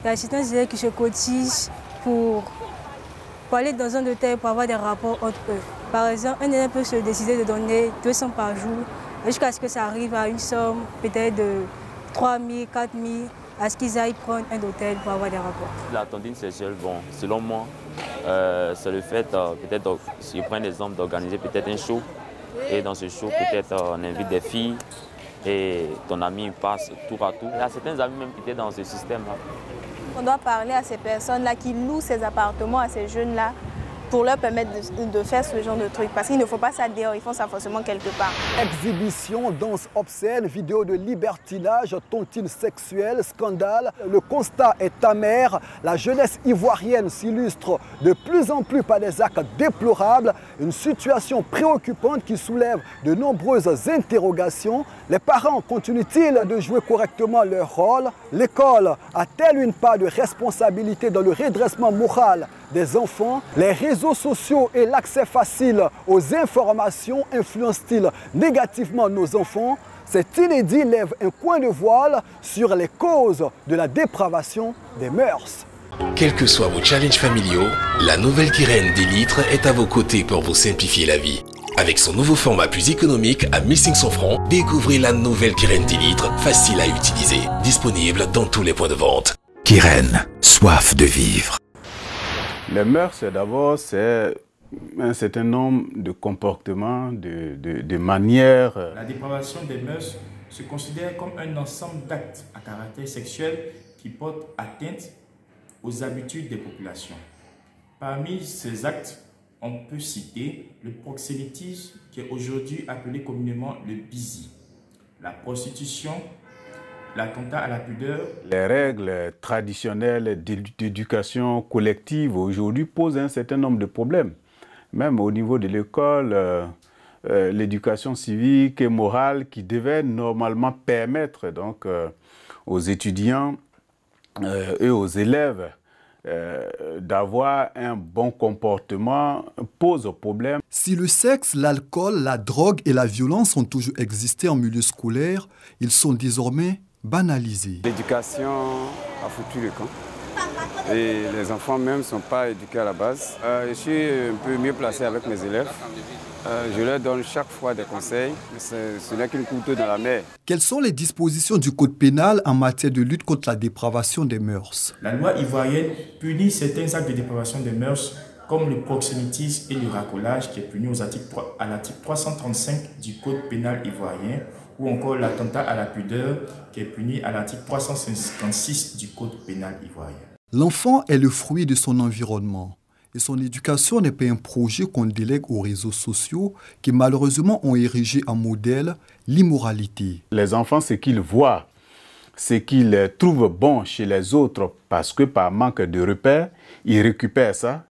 Il y a certains élèves qui se cotisent pour aller dans un hôtel pour avoir des rapports entre eux. Par exemple, un élève peut se décider de donner 200 par jour jusqu'à ce que ça arrive à une somme peut-être de 3 000, 4 000, à ce qu'ils aillent prendre un hôtel pour avoir des rapports. La tontine sexuelle, bon, selon moi, c'est le fait, peut-être, si je prends l'exemple d'organiser peut-être un show, et dans ce show, peut-être, on invite des filles, et ton ami passe tour à tour. Il y a certains amis même qui étaient dans ce système-là. On doit parler à ces personnes-là qui louent ces appartements à ces jeunes-là pour leur permettre de faire ce genre de trucs. Parce qu'ils ne font pas ça dehors, ils font ça forcément quelque part. Exhibition, danse obscène, vidéos de libertinage, tontine sexuelle, scandale. Le constat est amer. La jeunesse ivoirienne s'illustre de plus en plus par des actes déplorables. Une situation préoccupante qui soulève de nombreuses interrogations. Les parents continuent-ils de jouer correctement leur rôle? L'école a-t-elle une part de responsabilité dans le redressement moral des enfants? Les réseaux sociaux et l'accès facile aux informations influencent-ils négativement nos enfants? Cet inédit lève un coin de voile sur les causes de la dépravation des mœurs. Quels que soient vos challenges familiaux, la nouvelle Kirène 10 litres est à vos côtés pour vous simplifier la vie. Avec son nouveau format plus économique à 1500 francs, découvrez la nouvelle Kirène 10 litres, facile à utiliser, disponible dans tous les points de vente. Kirène, soif de vivre. Les mœurs, d'abord, c'est un certain nombre de comportements, de manières. La dépravation des mœurs se considère comme un ensemble d'actes à caractère sexuel qui portent atteinte aux habitudes des populations. Parmi ces actes, on peut citer le proxénétisme qui est aujourd'hui appelé communément le bizi, la prostitution, l'attentat à la pudeur. Les règles traditionnelles d'éducation collective aujourd'hui posent un certain nombre de problèmes. Même au niveau de l'école, l'éducation civique et morale qui devait normalement permettre donc, aux étudiants et aux élèves d'avoir un bon comportement pose problème. Si le sexe, l'alcool, la drogue et la violence ont toujours existé en milieu scolaire, ils sont désormais banalisés. L'éducation a foutu le camp et les enfants même ne sont pas éduqués à la base. Je suis un peu mieux placé avec mes élèves. Je leur donne chaque fois des conseils, mais ce n'est qu'une couteau dans la mer. Quelles sont les dispositions du code pénal en matière de lutte contre la dépravation des mœurs? La loi ivoirienne punit certains actes de dépravation des mœurs comme le proxénétisme et le racolage qui est puni à l'article 335 du code pénal ivoirien ou encore l'attentat à la pudeur qui est puni à l'article 356 du code pénal ivoirien. L'enfant est le fruit de son environnement. Et son éducation n'est pas un projet qu'on délègue aux réseaux sociaux qui malheureusement ont érigé en modèle l'immoralité. Les enfants, ce qu'ils voient, ce qu'ils trouvent bon chez les autres parce que par manque de repères, ils récupèrent ça